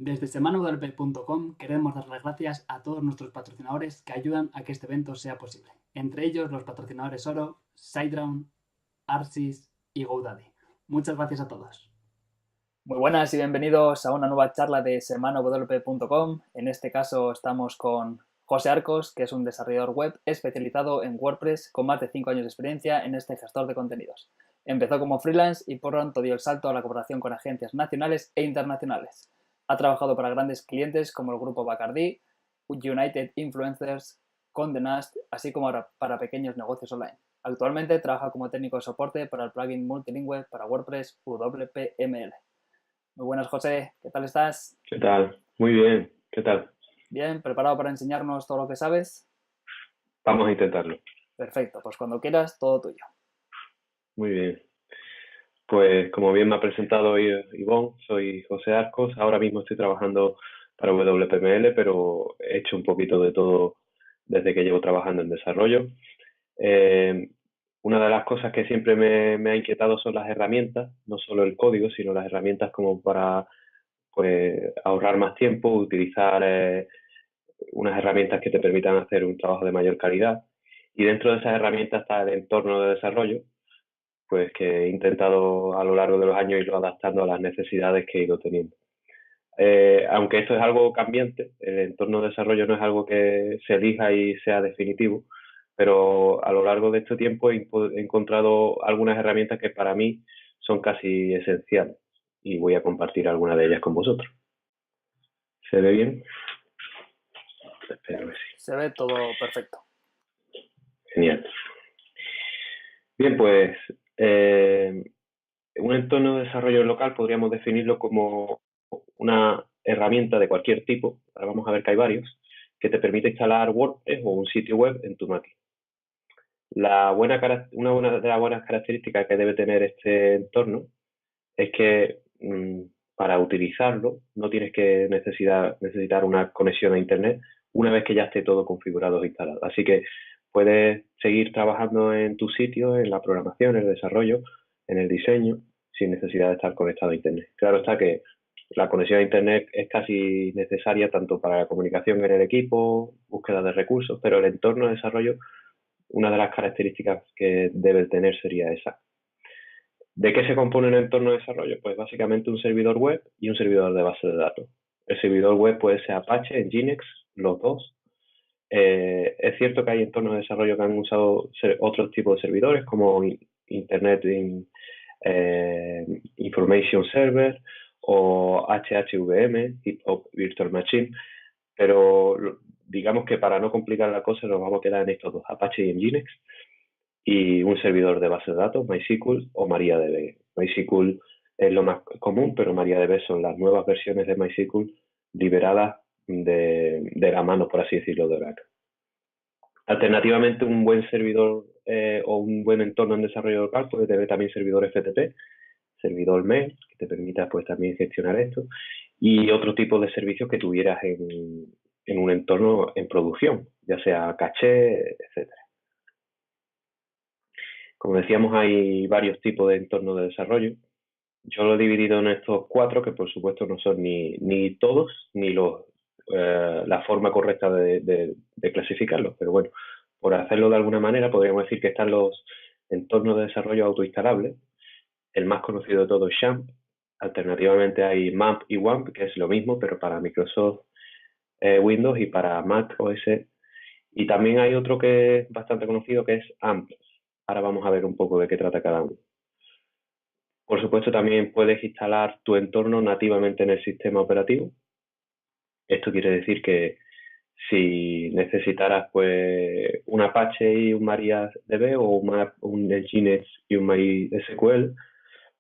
Desde semanawp.com queremos dar las gracias a todos nuestros patrocinadores que ayudan a que este evento sea posible. Entre ellos los patrocinadores Oro, SiteGround, Arsis y GoDaddy. Muchas gracias a todos. Muy buenas y bienvenidos a una nueva charla de semanawp.com. En este caso estamos con José Arcos, que es un desarrollador web especializado en WordPress con más de 5 años de experiencia en este gestor de contenidos. Empezó como freelance y por pronto dio el salto a la cooperación con agencias nacionales e internacionales. Ha trabajado para grandes clientes como el grupo Bacardi, United Influencers, Condé Nast, así como para pequeños negocios online. Actualmente trabaja como técnico de soporte para el plugin multilingüe para WordPress WPML. Muy buenas, José. ¿Qué tal estás? ¿Qué tal? Muy bien. ¿Qué tal? Bien, ¿preparado para enseñarnos todo lo que sabes? Vamos a intentarlo. Perfecto, pues cuando quieras, todo tuyo. Muy bien. Pues como bien me ha presentado Ivonne, soy José Arcos. Ahora mismo estoy trabajando para WPML, pero he hecho un poquito de todo desde que llevo trabajando en desarrollo. Una de las cosas que siempre me ha inquietado son las herramientas, no solo el código, sino las herramientas como para ahorrar más tiempo, utilizar unas herramientas que te permitan hacer un trabajo de mayor calidad. Y dentro de esas herramientas está el entorno de desarrollo, pues que he intentado a lo largo de los años irlo adaptando a las necesidades que he ido teniendo. Aunque esto es algo cambiante, el entorno de desarrollo no es algo que se elija y sea definitivo, pero a lo largo de este tiempo he encontrado algunas herramientas que para mí son casi esenciales y voy a compartir algunas de ellas con vosotros. ¿Se ve bien? Espero que sí. Se ve todo perfecto. Genial. Bien, pues un entorno de desarrollo local podríamos definirlo como una herramienta de cualquier tipo, ahora vamos a ver que hay varios, que te permite instalar WordPress o un sitio web en tu máquina. Una de las buenas características que debe tener este entorno es que para utilizarlo no tienes que necesitar una conexión a Internet una vez que ya esté todo configurado e instalado. Así que puedes seguir trabajando en tu sitio, en la programación, en el desarrollo, en el diseño, sin necesidad de estar conectado a Internet. Claro está que la conexión a Internet es casi necesaria tanto para la comunicación en el equipo, búsqueda de recursos, pero el entorno de desarrollo, una de las características que debe tener sería esa. ¿De qué se compone un entorno de desarrollo? Pues básicamente un servidor web y un servidor de base de datos. El servidor web puede ser Apache, Nginx, los dos. Es cierto que hay entornos de desarrollo que han usado otros tipos de servidores como Internet Information Server o HHVM, tipo Virtual Machine, pero digamos que para no complicar la cosa nos vamos a quedar en estos dos, Apache y Nginx, y un servidor de base de datos, MySQL o MariaDB. MySQL es lo más común, pero MariaDB son las nuevas versiones de MySQL liberadas de la mano, por así decirlo, de Oracle. Alternativamente, un buen servidor o un buen entorno en desarrollo local puede tener también servidor FTP, servidor mail, que te permita pues también gestionar esto, y otro tipo de servicios que tuvieras en un entorno en producción, ya sea caché, etcétera. Como decíamos, hay varios tipos de entornos de desarrollo. Yo lo he dividido en estos cuatro, que por supuesto no son ni todos, ni la forma correcta de clasificarlos. Pero bueno, por hacerlo de alguna manera, podríamos decir que están los entornos de desarrollo autoinstalables. El más conocido de todos es XAMPP. Alternativamente hay MAMP y WAMP, que es lo mismo, pero para Microsoft Windows y para Mac OS. Y también hay otro que es bastante conocido, que es AMP. Ahora vamos a ver un poco de qué trata cada uno. Por supuesto, también puedes instalar tu entorno nativamente en el sistema operativo. Esto quiere decir que si necesitaras pues un Apache y un MariaDB o un Nginx y un MySQL,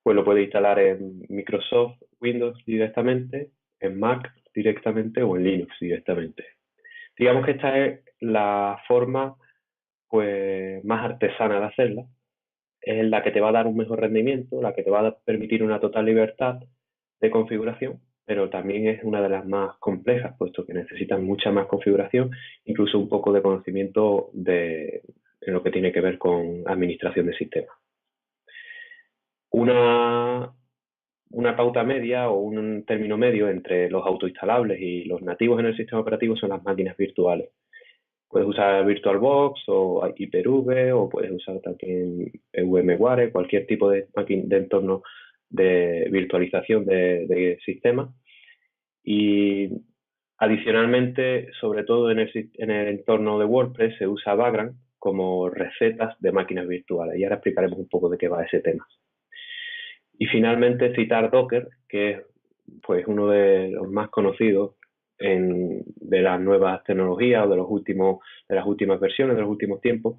pues lo puedes instalar en Microsoft Windows directamente, en Mac directamente o en Linux directamente. Digamos que esta es la forma pues más artesana de hacerla, es la que te va a dar un mejor rendimiento, la que te va a permitir una total libertad de configuración, pero también es una de las más complejas, puesto que necesitan mucha más configuración, incluso un poco de conocimiento en lo que tiene que ver con administración de sistemas. Una una pauta media o un término medio entre los autoinstalables y los nativos en el sistema operativo son las máquinas virtuales. Puedes usar VirtualBox o Hyper-V o puedes usar también VMware, cualquier tipo de entorno de virtualización de sistemas. Y adicionalmente, sobre todo en el entorno de WordPress, se usa Vagrant como recetas de máquinas virtuales. Y ahora explicaremos un poco de qué va ese tema. Y finalmente citar Docker, que es pues uno de los más conocidos de las nuevas tecnologías o de las últimas versiones, de los últimos tiempos,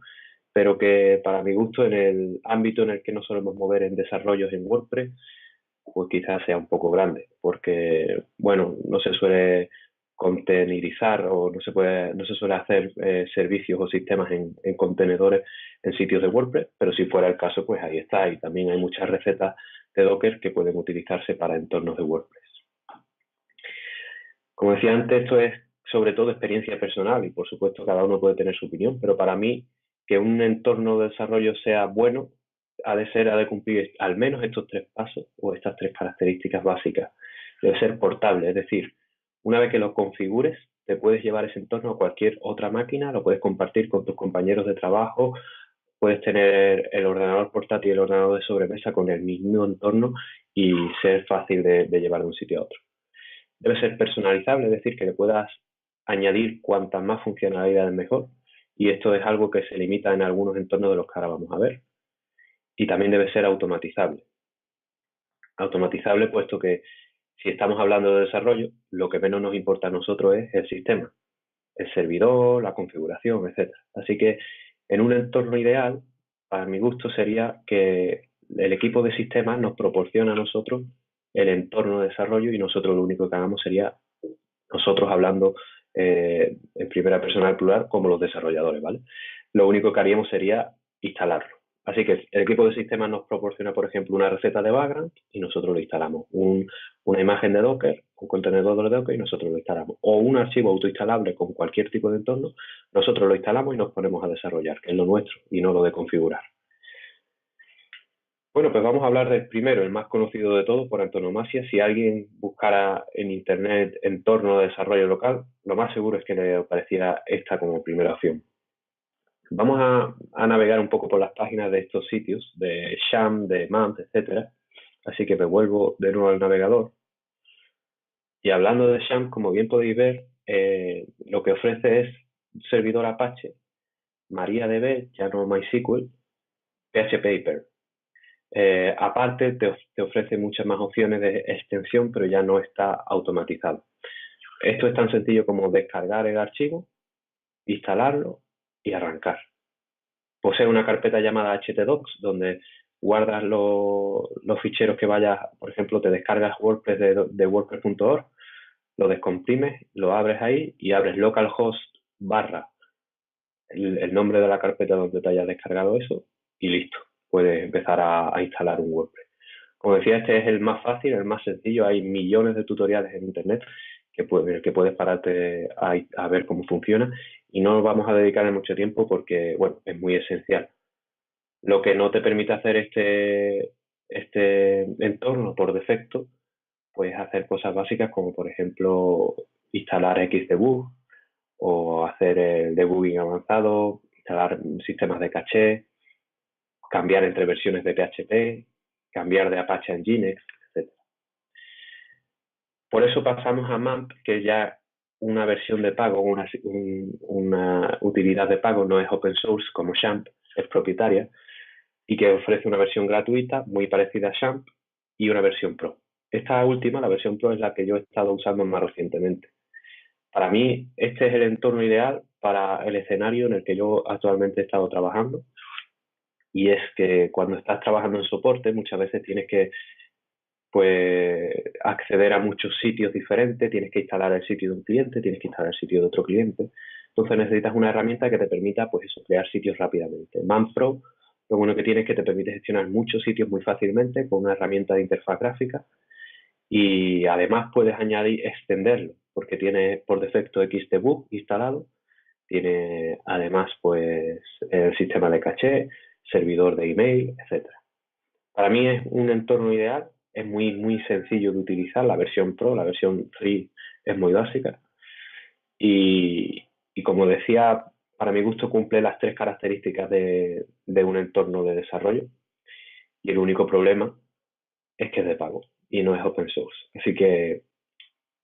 pero que para mi gusto en el ámbito en el que nos solemos mover en desarrollos en WordPress, pues quizás sea un poco grande, porque bueno, no se suele containerizar o no se suele hacer servicios o sistemas en contenedores en sitios de WordPress, pero si fuera el caso, pues ahí está. Y también hay muchas recetas de Docker que pueden utilizarse para entornos de WordPress. Como decía antes, esto es sobre todo experiencia personal y por supuesto cada uno puede tener su opinión, pero para mí que un entorno de desarrollo sea bueno ha de cumplir al menos estos 3 pasos o estas 3 características básicas. Debe ser portable, es decir, una vez que lo configures, te puedes llevar ese entorno a cualquier otra máquina, lo puedes compartir con tus compañeros de trabajo, puedes tener el ordenador portátil y el ordenador de sobremesa con el mismo entorno y ser fácil de llevar de un sitio a otro. Debe ser personalizable, es decir, que le puedas añadir cuantas más funcionalidades mejor, y esto es algo que se limita en algunos entornos de los que ahora vamos a ver. Y también debe ser automatizable. Automatizable puesto que si estamos hablando de desarrollo, lo que menos nos importa a nosotros es el sistema, el servidor, la configuración, etc. Así que en un entorno ideal, para mi gusto, sería que el equipo de sistemas nos proporciona a nosotros el entorno de desarrollo y nosotros lo único que hagamos sería nosotros hablando en primera persona del plural como los desarrolladores, ¿vale? Lo único que haríamos sería instalarlo. Así que el equipo de sistemas nos proporciona, por ejemplo, una receta de Vagrant y nosotros lo instalamos. Una imagen de Docker, un contenedor de Docker y nosotros lo instalamos. O un archivo autoinstalable con cualquier tipo de entorno, nosotros lo instalamos y nos ponemos a desarrollar, que es lo nuestro y no lo de configurar. Bueno, pues vamos a hablar del primero, el más conocido de todos por antonomasia. Si alguien buscara en Internet entorno de desarrollo local, lo más seguro es que le apareciera esta como primera opción. Vamos a navegar un poco por las páginas de estos sitios, de XAMPP, de MAMP, etcétera. Así que me vuelvo de nuevo al navegador. Y hablando de XAMPP, como bien podéis ver, lo que ofrece es un servidor Apache, MariaDB, ya no MySQL, phpaper. Aparte, te ofrece muchas más opciones de extensión, pero ya no está automatizado. Esto es tan sencillo como descargar el archivo, instalarlo y arrancar. Posee una carpeta llamada htdocs, donde guardas los ficheros que vayas, por ejemplo, te descargas WordPress de WordPress.org, lo descomprimes, lo abres ahí y abres localhost / el nombre de la carpeta donde te hayas descargado eso y listo, puedes empezar a instalar un WordPress. Como decía, este es el más fácil, el más sencillo. Hay millones de tutoriales en Internet que puedes pararte a ver cómo funciona y no vamos a dedicarle mucho tiempo porque, bueno, es muy esencial. Lo que no te permite hacer este entorno por defecto, puedes hacer cosas básicas como, por ejemplo, instalar Xdebug o hacer el debugging avanzado, instalar sistemas de caché, cambiar entre versiones de PHP, cambiar de Apache a Nginx, etc. Por eso pasamos a MAMP, que es ya una versión de pago, una utilidad de pago, no es open source como XAMPP, es propietaria, y que ofrece una versión gratuita muy parecida a XAMPP y una versión Pro. Esta última, la versión Pro, es la que yo he estado usando más recientemente. Para mí, este es el entorno ideal para el escenario en el que yo actualmente he estado trabajando, y es que cuando estás trabajando en soporte muchas veces tienes que acceder a muchos sitios diferentes, tienes que instalar el sitio de un cliente, tienes que instalar el sitio de otro cliente. Entonces necesitas una herramienta que te permita crear sitios rápidamente. MAMP Pro, lo bueno que tiene es que te permite gestionar muchos sitios muy fácilmente con una herramienta de interfaz gráfica y además puedes extenderlo porque tiene por defecto Xdebug instalado, tiene además el sistema de caché, servidor de email, etcétera. Para mí es un entorno ideal es muy sencillo de utilizar. La versión Pro, la versión Free es muy básica. Y como decía, para mi gusto cumple las 3 características de un entorno de desarrollo. Y el único problema es que es de pago y no es open source. Así que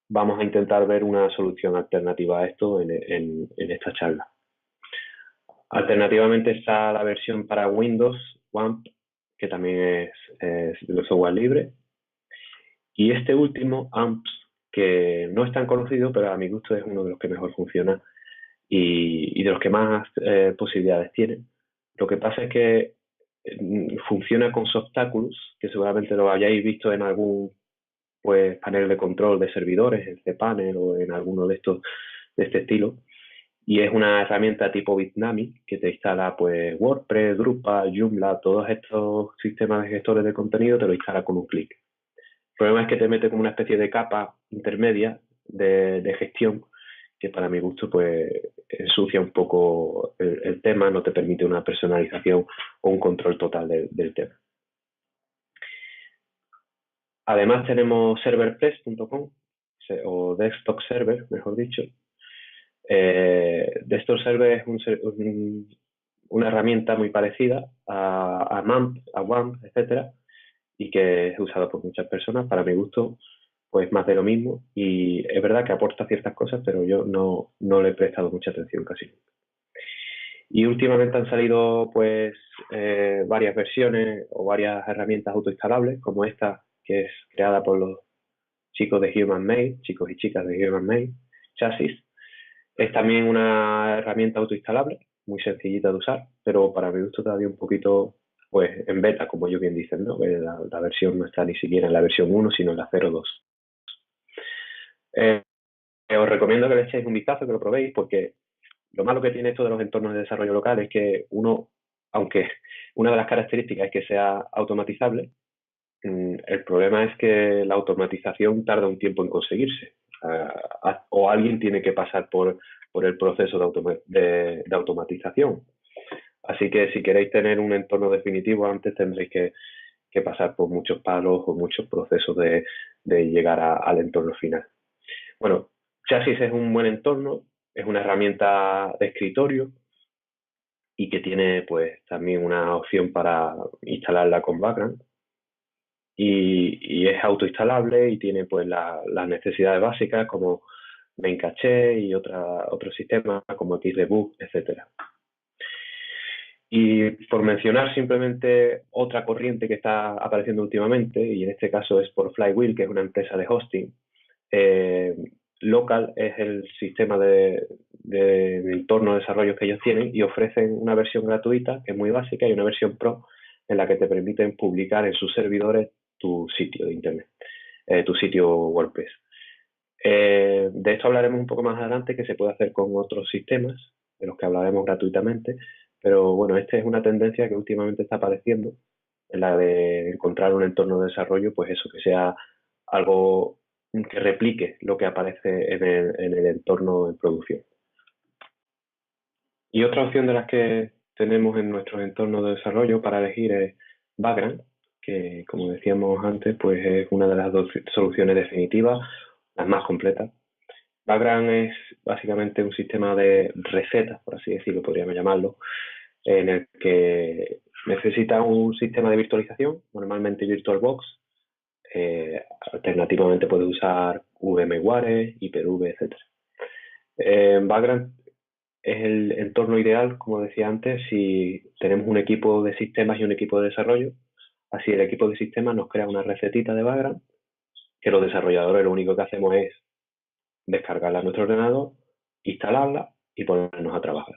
vamos a intentar ver una solución alternativa a esto en esta charla. Alternativamente está la versión para Windows, WAMP, que también es de software libre. Y este último, AMPS, que no es tan conocido, pero a mi gusto es uno de los que mejor funciona y de los que más posibilidades tiene. Lo que pasa es que funciona con Softaculous, que seguramente lo hayáis visto en algún panel de control de servidores, en cPanel o en alguno de este estilo. Y es una herramienta tipo Bitnami que te instala pues WordPress, Drupal, Joomla, todos estos sistemas de gestores de contenido te lo instala con un clic. El problema es que te mete como una especie de capa intermedia de gestión que para mi gusto pues ensucia un poco el tema, no te permite una personalización o un control total del tema. Además tenemos serverpress.com o desktop server, mejor dicho. Desktop server es una herramienta muy parecida a MAMP, a WAMP, etcétera, y que es usada por muchas personas. Para mi gusto, pues más de lo mismo, y es verdad que aporta ciertas cosas, pero yo no le he prestado mucha atención casi. Y últimamente han salido pues varias versiones o varias herramientas autoinstalables, como esta, que es creada por los chicos de Human Made, chicos y chicas de Human Made, Chassis. Es también una herramienta autoinstalable, muy sencillita de usar, pero para mi gusto todavía un poquito pues en beta, como ellos bien dicen, ¿no? La versión no está ni siquiera en la versión 1, sino en la 0.2. Os recomiendo que le echéis un vistazo, que lo probéis, porque lo malo que tiene esto de los entornos de desarrollo local es que aunque una de las características es que sea automatizable, el problema es que la automatización tarda un tiempo en conseguirse. O alguien tiene que pasar por el proceso de automatización. Así que si queréis tener un entorno definitivo, antes tendréis que pasar por muchos palos o muchos procesos de llegar al entorno final. Bueno, Chassis es un buen entorno, es una herramienta de escritorio y que tiene pues también una opción para instalarla con background. Y es autoinstalable y tiene pues las necesidades básicas como main caché y otros sistemas como Xdebug, etcétera. Y por mencionar simplemente otra corriente que está apareciendo últimamente, y en este caso es por Flywheel, que es una empresa de hosting, Local es el sistema de entorno de desarrollo que ellos tienen y ofrecen una versión gratuita que es muy básica y una versión pro en la que te permiten publicar en sus servidores tu sitio de internet, tu sitio WordPress. De esto hablaremos un poco más adelante, que se puede hacer con otros sistemas de los que hablaremos gratuitamente, pero bueno, esta es una tendencia que últimamente está apareciendo, en la de encontrar un entorno de desarrollo, pues eso, que sea algo que replique lo que aparece en el entorno en producción. Y otra opción de las que tenemos en nuestro entorno de desarrollo para elegir es Vagrant, que como decíamos antes, pues es una de las dos soluciones definitivas, las más completas. Vagrant es básicamente un sistema de recetas, por así decirlo, podríamos llamarlo, en el que necesita un sistema de virtualización, normalmente VirtualBox. Alternativamente puedes usar VMware, Hyper-V, etc. Vagrant es el entorno ideal, como decía antes, si tenemos un equipo de sistemas y un equipo de desarrollo. Así el equipo de sistemas nos crea una recetita de Vagrant, que los desarrolladores lo único que hacemos es descargarla a nuestro ordenador, instalarla y ponernos a trabajar.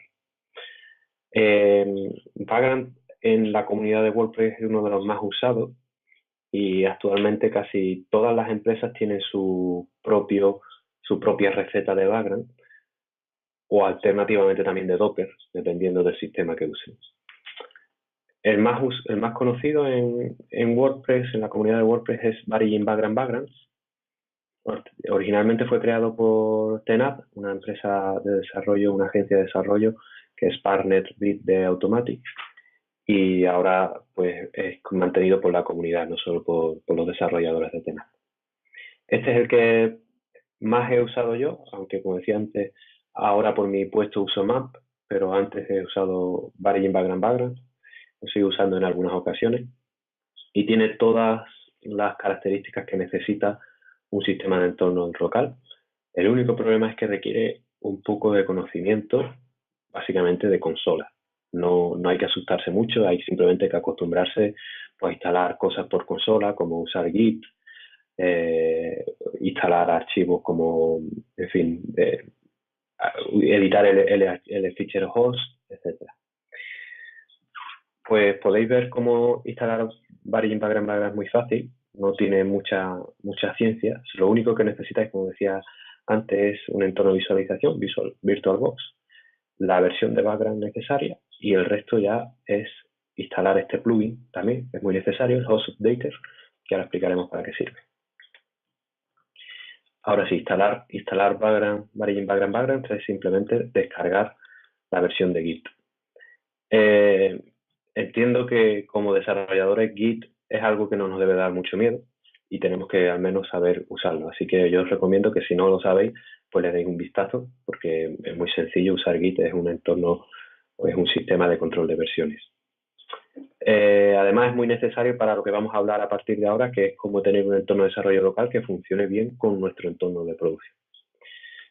Vagrant en la comunidad de WordPress es uno de los más usados y actualmente casi todas las empresas tienen su propia receta de Vagrant o alternativamente también de Docker, dependiendo del sistema que usen. El más conocido en WordPress, en la comunidad de WordPress, es Vagrant Vagrants. Originalmente fue creado por Tenap, una empresa de desarrollo, una agencia de desarrollo que es partner de Automatic, y ahora pues es mantenido por la comunidad, no solo por los desarrolladores de Tenap. Este es el que más he usado yo, aunque como decía antes, ahora por mi puesto uso MAP, pero antes he usado Varying Background, lo sigo usando en algunas ocasiones, y tiene todas las características que necesita un sistema de entorno local. El único problema es que requiere un poco de conocimiento, básicamente de consola. No hay que asustarse mucho, hay simplemente que acostumbrarse pues, a instalar cosas por consola, como usar Git, instalar archivos como, en fin, editar el fichero host, etcétera. Pues podéis ver cómo instalar Varying Background es muy fácil, no tiene mucha ciencia. Lo único que necesitáis, como decía antes, es un entorno de visualización, VirtualBox, la versión de background necesaria y el resto ya es instalar este plugin también, es muy necesario, el Host Updater, que ahora explicaremos para qué sirve. Ahora sí, instalar Varying Background es simplemente descargar la versión de Git. Entiendo que como desarrolladores Git es algo que no nos debe dar mucho miedo y tenemos que al menos saber usarlo. Así que yo os recomiendo que si no lo sabéis, pues le deis un vistazo porque es muy sencillo usar Git, es un entorno, es un sistema de control de versiones. Además es muy necesario para lo que vamos a hablar a partir de ahora, que es cómo tener un entorno de desarrollo local que funcione bien con nuestro entorno de producción.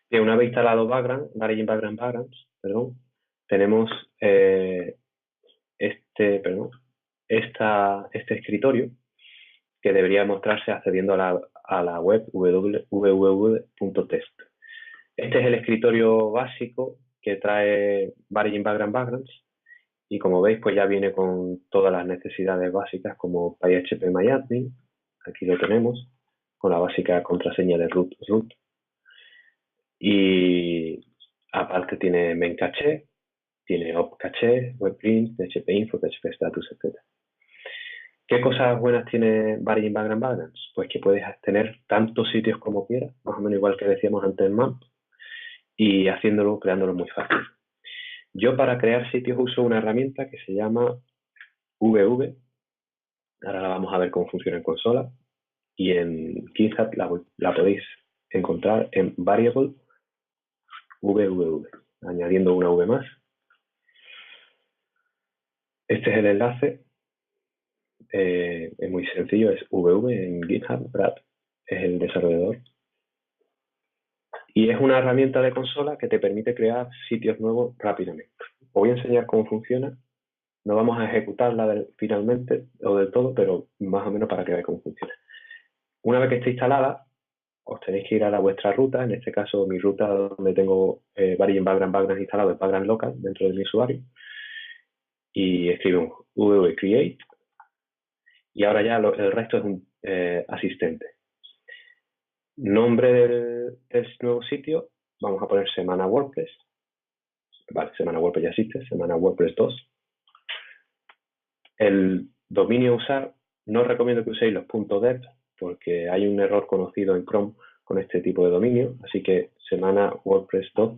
Bien, una vez instalado Varying Background, tenemos este escritorio que debería mostrarse accediendo a la web www.test. Este es el escritorio básico que trae Varying Backgrounds y como veis pues ya viene con todas las necesidades básicas como PyHP-MyAdmin, aquí lo tenemos, con la básica contraseña de root. Y aparte tiene Memcache, tiene Opcache, WebPrint, PHP-Info, PHP-Status, etc. ¿Qué cosas buenas tiene Varying Background? Pues que puedes tener tantos sitios como quieras, más o menos igual que decíamos antes en MAP, y creándolo muy fácil. Yo para crear sitios uso una herramienta que se llama VV. Ahora la vamos a ver cómo funciona en consola. Y en GitHub la podéis encontrar en variable VVV, añadiendo una V más. Este es el enlace. Es muy sencillo, es VV en GitHub. Brad es el desarrollador. Y es una herramienta de consola que te permite crear sitios nuevos rápidamente. Os voy a enseñar cómo funciona. No vamos a ejecutarla finalmente o del todo, pero más o menos para que veáis cómo funciona. Una vez que esté instalada, os tenéis que ir a vuestra ruta. En este caso, mi ruta donde tengo Varying Background instalado es Background Local dentro de mi usuario. Y escribo un create. Y ahora ya el resto es un asistente. Nombre del nuevo sitio, vamos a poner Semana WordPress. Vale, Semana WordPress ya existe, Semana WordPress 2. El dominio a usar, no os recomiendo que uséis los .dev porque hay un error conocido en Chrome con este tipo de dominio, así que semana WordPress 2.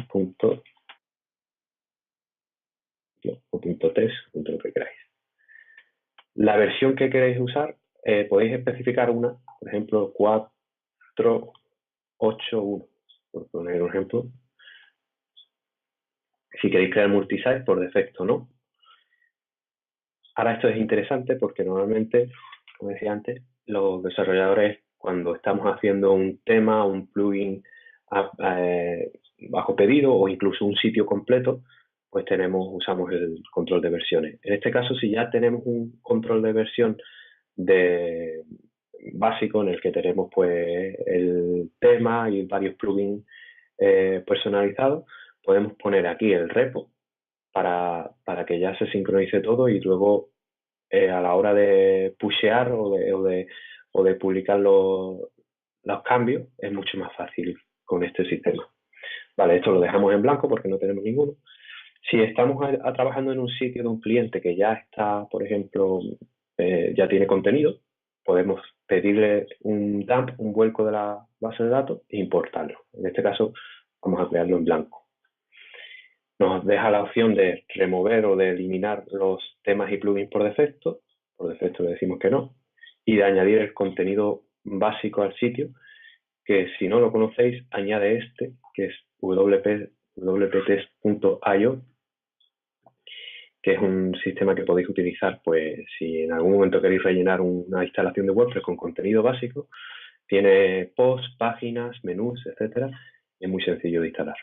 O .test, lo que queráis. La versión que queréis usar, podéis especificar una, por ejemplo, 4.8.1, por poner un ejemplo. Si queréis crear multisite, por defecto no. Ahora esto es interesante porque normalmente, como decía antes, los desarrolladores cuando estamos haciendo un tema, un plugin bajo pedido o incluso un sitio completo, pues usamos el control de versiones. En este caso, si ya tenemos un control de versión básico en el que tenemos pues el tema y varios plugins personalizados, podemos poner aquí el repo para que ya se sincronice todo y luego a la hora de pushear o de publicar los cambios es mucho más fácil con este sistema. Vale, esto lo dejamos en blanco porque no tenemos ninguno. Si estamos trabajando en un sitio de un cliente que ya está, por ejemplo, ya tiene contenido, podemos pedirle un dump, un vuelco de la base de datos e importarlo. En este caso, vamos a crearlo en blanco. Nos deja la opción de remover o de eliminar los temas y plugins por defecto le decimos que no, y de añadir el contenido básico al sitio, que si no lo conocéis, añade este, que es wptest.io, que es un sistema que podéis utilizar, pues si en algún momento queréis rellenar una instalación de WordPress con contenido básico, tiene posts, páginas, menús, etcétera, y es muy sencillo de instalar.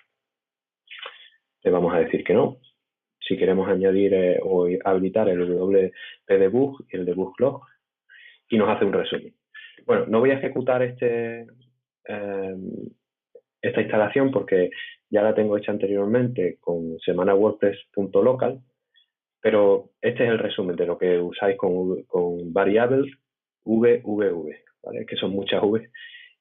Le vamos a decir que no. Si queremos añadir o habilitar el WP Debug y el Debug Log, y nos hace un resumen. Bueno, no voy a ejecutar esta instalación porque ya la tengo hecha anteriormente con semanawordpress.local, pero este es el resumen de lo que usáis con variables VVV, ¿vale? Que son muchas V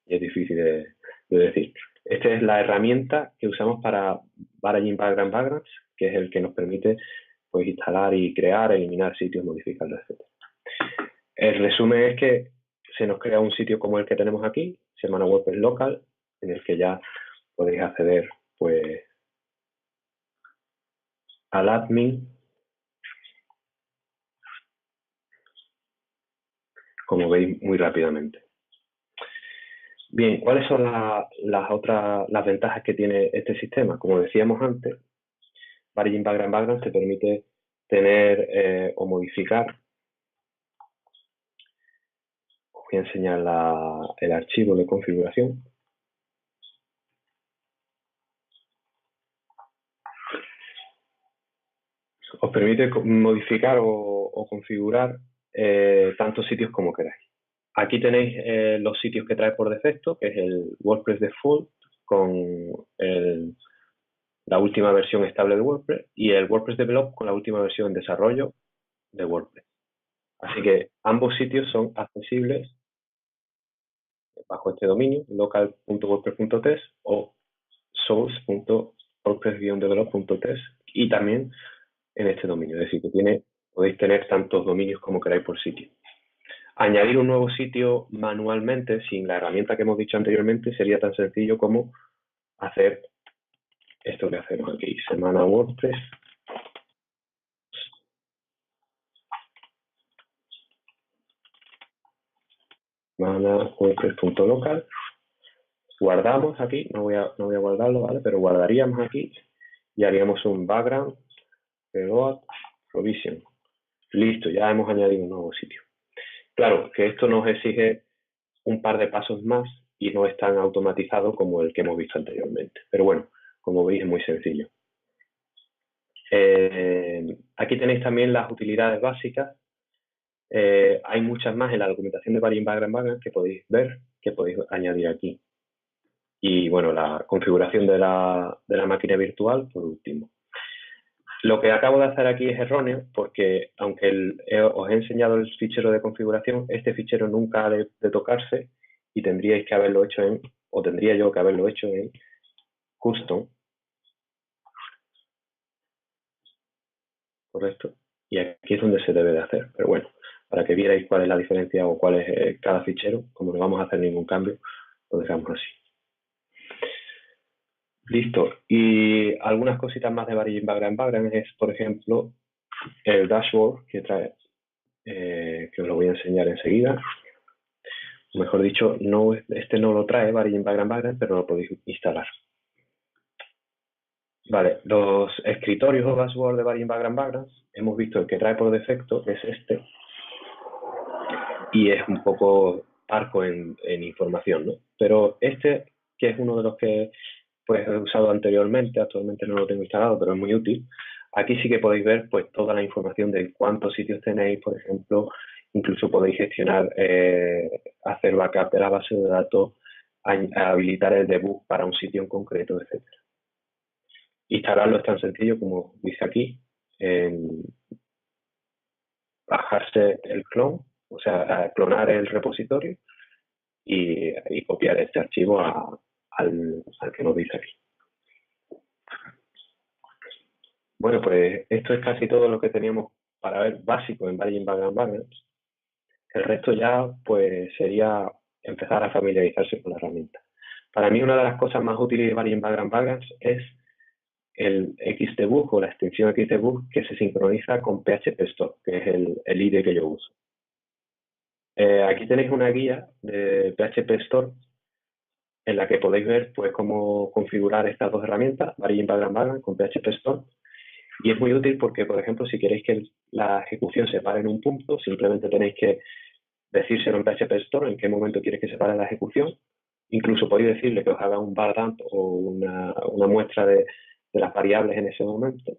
y es difícil de decir. Esta es la herramienta que usamos para Managing Backgrounds, que es el que nos permite pues, instalar y crear, eliminar sitios, modificarlos, etc. El resumen es que se nos crea un sitio como el que tenemos aquí, Semana WordPress Local, en el que ya podéis acceder pues, al admin, como veis muy rápidamente. Bien, ¿cuáles son las ventajas que tiene este sistema? Como decíamos antes, Managing Backgrounds te permite tener o modificar. Os voy a enseñar el archivo de configuración. Os permite modificar o configurar tantos sitios como queráis. Aquí tenéis los sitios que trae por defecto, que es el WordPress Default con la última versión estable de WordPress y el WordPress Develop con la última versión en desarrollo de WordPress. Así que ambos sitios son accesibles bajo este dominio, local.wordpress.test o source.wordpress-develop.test y también en este dominio. Es decir, que podéis tener tantos dominios como queráis por sitio. Añadir un nuevo sitio manualmente sin la herramienta que hemos dicho anteriormente sería tan sencillo como hacer esto que hacemos aquí, semana WordPress. Semana WordPress.local. Guardamos aquí, no voy a guardarlo, ¿vale? Pero guardaríamos aquí y haríamos un background, reload, provision. Listo, ya hemos añadido un nuevo sitio. Claro, que esto nos exige un par de pasos más y no es tan automatizado como el que hemos visto anteriormente. Pero bueno, como veis es muy sencillo. Aquí tenéis también las utilidades básicas. Hay muchas más en la documentación de Managing Backgrounds que podéis ver, que podéis añadir aquí. Y bueno, la configuración de la máquina virtual, por último. Lo que acabo de hacer aquí es erróneo porque aunque os he enseñado el fichero de configuración, este fichero nunca ha de tocarse y tendríais que haberlo hecho o tendría yo que haberlo hecho en custom. ¿Correcto? Y aquí es donde se debe de hacer. Pero bueno, para que vierais cuál es la diferencia o cuál es cada fichero, como no vamos a hacer ningún cambio, lo dejamos así. Listo. Y algunas cositas más de Managing Backgrounds es, por ejemplo, el dashboard que trae, que os lo voy a enseñar enseguida. Mejor dicho, este no lo trae Managing Backgrounds, pero lo podéis instalar. Vale, los escritorios o dashboard de Managing Backgrounds, hemos visto el que trae por defecto, que es este, y es un poco parco en información, ¿no? Pero este, que es uno de los que pues, he usado anteriormente, actualmente no lo tengo instalado, pero es muy útil. Aquí sí que podéis ver pues toda la información de cuántos sitios tenéis, por ejemplo, incluso podéis gestionar, hacer backup de la base de datos, habilitar el debug para un sitio en concreto, etc. Instalarlo es tan sencillo como dice aquí, bajarse el clon, o sea, clonar el repositorio y copiar este archivo al que nos dice aquí. Bueno, pues esto es casi todo lo que teníamos para ver básico en Managing Backgrounds. El resto ya pues sería empezar a familiarizarse con la herramienta. Para mí una de las cosas más útiles de Managing Backgrounds es el XDebug o la extensión XDebug que se sincroniza con PHP Store, que es el IDE que yo uso. Aquí tenéis una guía de PHP Store en la que podéis ver pues cómo configurar estas dos herramientas, Vagrant Vagrant con PHP Store. Y es muy útil porque, por ejemplo, si queréis que la ejecución se pare en un punto, simplemente tenéis que decírselo en PHP Store en qué momento quieres que se pare la ejecución. Incluso podéis decirle que os haga un bar dump o una muestra de las variables en ese momento.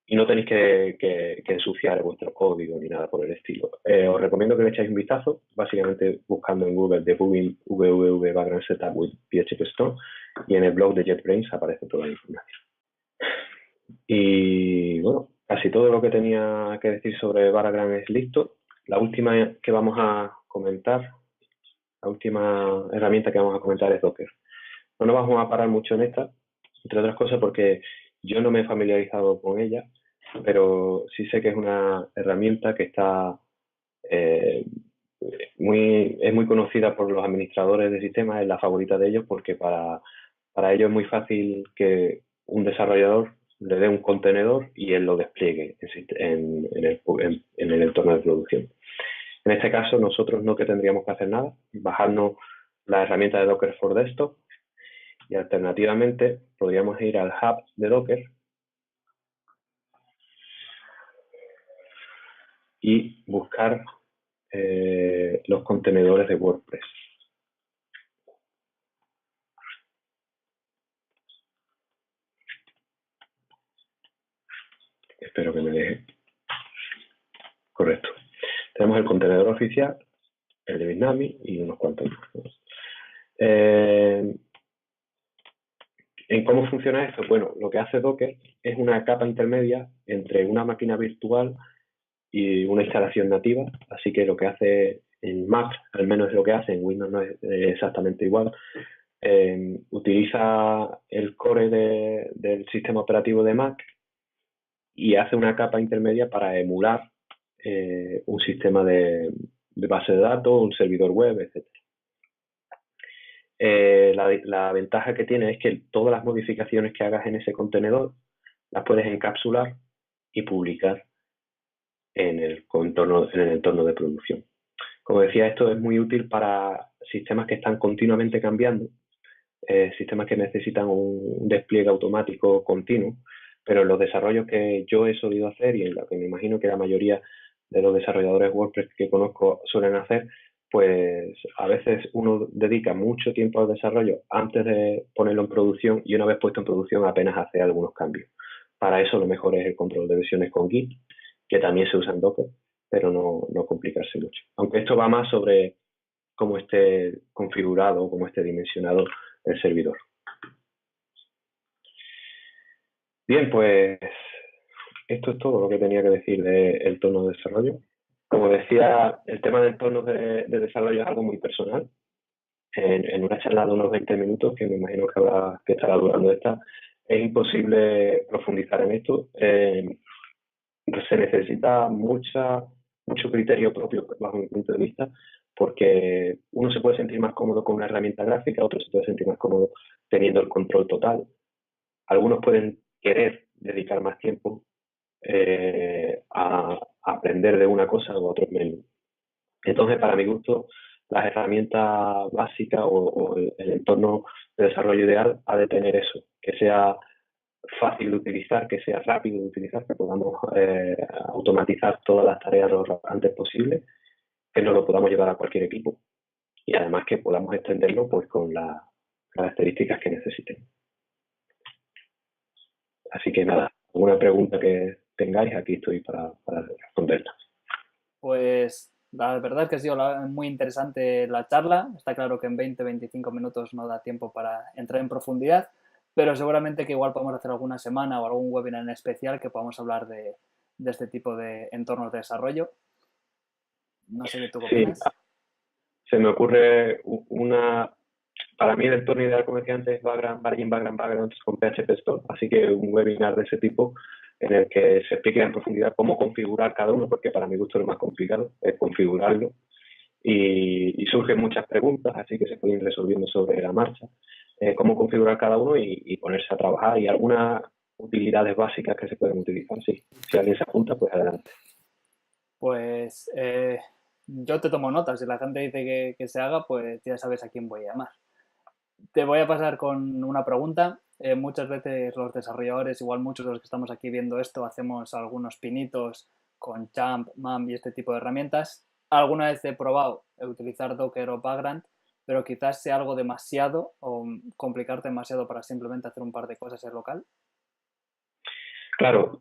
Y no tenéis que ensuciar vuestro código ni nada por el estilo. Os recomiendo que le echáis un vistazo, básicamente buscando en Google debugging www background setup with PHP Store, y en el blog de JetBrains aparece toda la información. Y bueno, casi todo lo que tenía que decir sobre Vagrant es listo. La última que vamos a comentar, la última herramienta que vamos a comentar es Docker. No nos vamos a parar mucho en esta, entre otras cosas porque yo no me he familiarizado con ella, pero sí sé que es una herramienta que está es muy conocida por los administradores de sistemas, es la favorita de ellos porque para ellos es muy fácil que un desarrollador le dé un contenedor y él lo despliegue en el entorno de producción. En este caso, nosotros no que tendríamos que hacer nada, bajarnos la herramienta de Docker for Desktop y alternativamente podríamos ir al hub de Docker y buscar los contenedores de WordPress. Espero que me deje. Correcto. Tenemos el contenedor oficial, el de Bitnami y unos cuantos más. ¿En cómo funciona esto? Bueno, lo que hace Docker es una capa intermedia entre una máquina virtual y una instalación nativa, así que lo que hace en Mac, al menos es lo que hace, en Windows no es exactamente igual, utiliza el core del sistema operativo de Mac y hace una capa intermedia para emular un sistema de base de datos, un servidor web, etc. La ventaja que tiene es que todas las modificaciones que hagas en ese contenedor las puedes encapsular y publicar en el entorno de producción. Como decía, esto es muy útil para sistemas que están continuamente cambiando, sistemas que necesitan un despliegue automático continuo, pero en los desarrollos que yo he solido hacer y en lo que me imagino que la mayoría de los desarrolladores WordPress que conozco suelen hacer, pues a veces uno dedica mucho tiempo al desarrollo antes de ponerlo en producción y una vez puesto en producción apenas hace algunos cambios. Para eso lo mejor es el control de versiones con Git, que también se usa en Docker, pero no complicarse mucho. Aunque esto va más sobre cómo esté configurado, cómo esté dimensionado el servidor. Bien, pues esto es todo lo que tenía que decir del entorno de desarrollo. Como decía, el tema del entorno de desarrollo es algo muy personal. En una charla de unos 20 minutos, que me imagino que estará durando esta, es imposible profundizar en esto. Se necesita mucho criterio propio bajo mi punto de vista, porque uno se puede sentir más cómodo con una herramienta gráfica, otro se puede sentir más cómodo teniendo el control total. Algunos pueden querer dedicar más tiempo a aprender de una cosa u otros menos. Entonces, para mi gusto, las herramientas básicas o el entorno de desarrollo ideal ha de tener eso, que sea fácil de utilizar, que sea rápido de utilizar, que podamos automatizar todas las tareas lo antes posible, que nos lo podamos llevar a cualquier equipo y además que podamos extenderlo pues con las características que necesiten. Así que nada, alguna pregunta que tengáis, aquí estoy para responderla. Pues la verdad es que ha sido muy interesante la charla. Está claro que en 20-25 minutos no da tiempo para entrar en profundidad, pero seguramente que igual podemos hacer alguna semana o algún webinar en especial que podamos hablar de este tipo de entornos de desarrollo. No sé qué tú opinas. Se me ocurre para mí el entorno ideal, como decía antes, Vagrant con PHP Store, así que un webinar de ese tipo en el que se explique en profundidad cómo configurar cada uno, porque para mi gusto es lo más complicado, es configurarlo, y surgen muchas preguntas, así que se pueden ir resolviendo sobre la marcha, cómo configurar cada uno y ponerse a trabajar, y alguna utilidades básicas que se pueden utilizar, sí. Si alguien se apunta, pues adelante. Pues yo te tomo notas. Si la gente dice que se haga, pues ya sabes a quién voy a llamar. Te voy a pasar con una pregunta. Muchas veces los desarrolladores, igual muchos de los que estamos aquí viendo esto, hacemos algunos pinitos con Champ, MAM y este tipo de herramientas. Alguna vez he probado utilizar Docker o Vagrant, pero quizás sea algo demasiado o complicarte demasiado para simplemente hacer un par de cosas en local. Claro,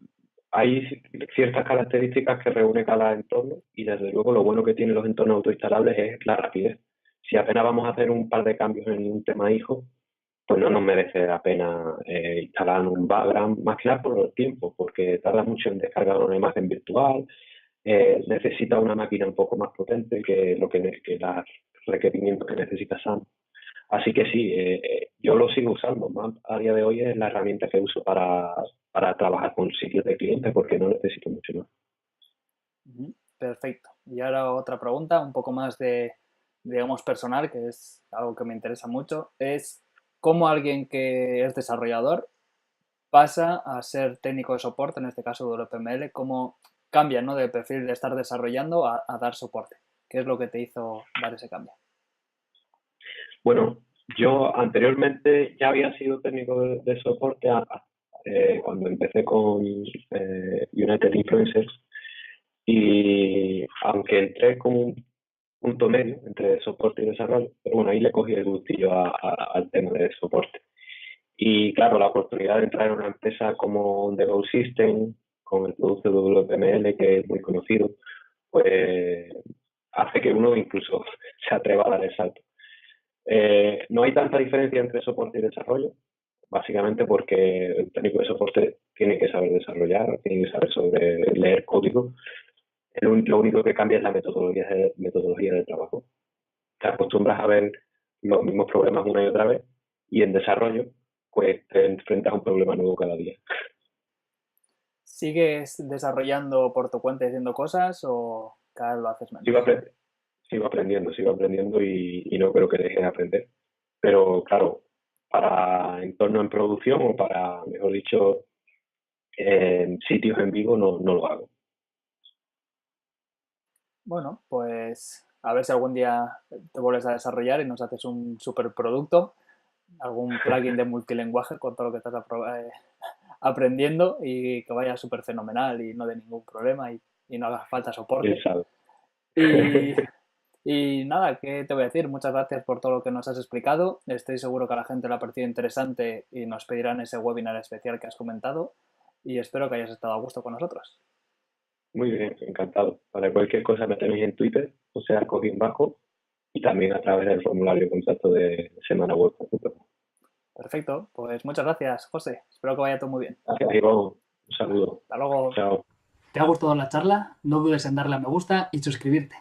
hay ciertas características que reúne cada entorno y desde luego lo bueno que tienen los entornos autoinstalables es la rapidez. Si apenas vamos a hacer un par de cambios en un tema hijo, pues no nos merece la pena instalar un background, más que nada por el tiempo, porque tarda mucho en descargar una imagen virtual, necesita una máquina un poco más potente que los requerimientos que necesita SAM. Así que sí, yo lo sigo usando. Más a día de hoy es la herramienta que uso para trabajar con sitios de clientes porque no necesito mucho más. Perfecto. Y ahora otra pregunta, un poco más de, digamos, personal, que es algo que me interesa mucho, es cómo alguien que es desarrollador pasa a ser técnico de soporte, en este caso de WPML, cómo cambia, ¿no?, de perfil de estar desarrollando a dar soporte. ¿Qué es lo que te hizo dar ese cambio? Bueno, yo anteriormente ya había sido técnico de soporte cuando empecé con United Influencers y aunque entré como un punto medio entre soporte y desarrollo, pero bueno, ahí le cogí el gustillo al tema de soporte. Y claro, la oportunidad de entrar en una empresa como Devo System, con el producto WPML que es muy conocido, pues hace que uno incluso se atreva a dar el salto. No hay tanta diferencia entre soporte y desarrollo, básicamente porque el técnico de soporte tiene que saber desarrollar, tiene que saber sobre leer código. Lo único que cambia es la metodología de trabajo. Te acostumbras a ver los mismos problemas una y otra vez y en desarrollo pues te enfrentas a un problema nuevo cada día. ¿Sigues desarrollando por tu cuenta y haciendo cosas o cada vez lo haces menos? Sigo aprendiendo y no creo que deje de aprender. Pero claro, para entorno en producción o para, mejor dicho, sitios en vivo no lo hago. Bueno, pues a ver si algún día te vuelves a desarrollar y nos haces un superproducto, algún plugin de multilenguaje con todo lo que estás aprendiendo y que vaya súper fenomenal y no dé ningún problema y no haga falta soporte. ¿Quién sabe? Y nada, ¿qué te voy a decir? Muchas gracias por todo lo que nos has explicado. Estoy seguro que a la gente le ha parecido interesante y nos pedirán ese webinar especial que has comentado y espero que hayas estado a gusto con nosotros. Muy bien, encantado. Para cualquier cosa me tenéis en Twitter, o sea, bajo y también a través del formulario de contacto de semanaweb.com. Perfecto, pues muchas gracias, José. Espero que vaya todo muy bien. Gracias, Iván. Un saludo. Hasta luego. Chao. ¿Te ha gustado la charla? No dudes en darle a me gusta y suscribirte.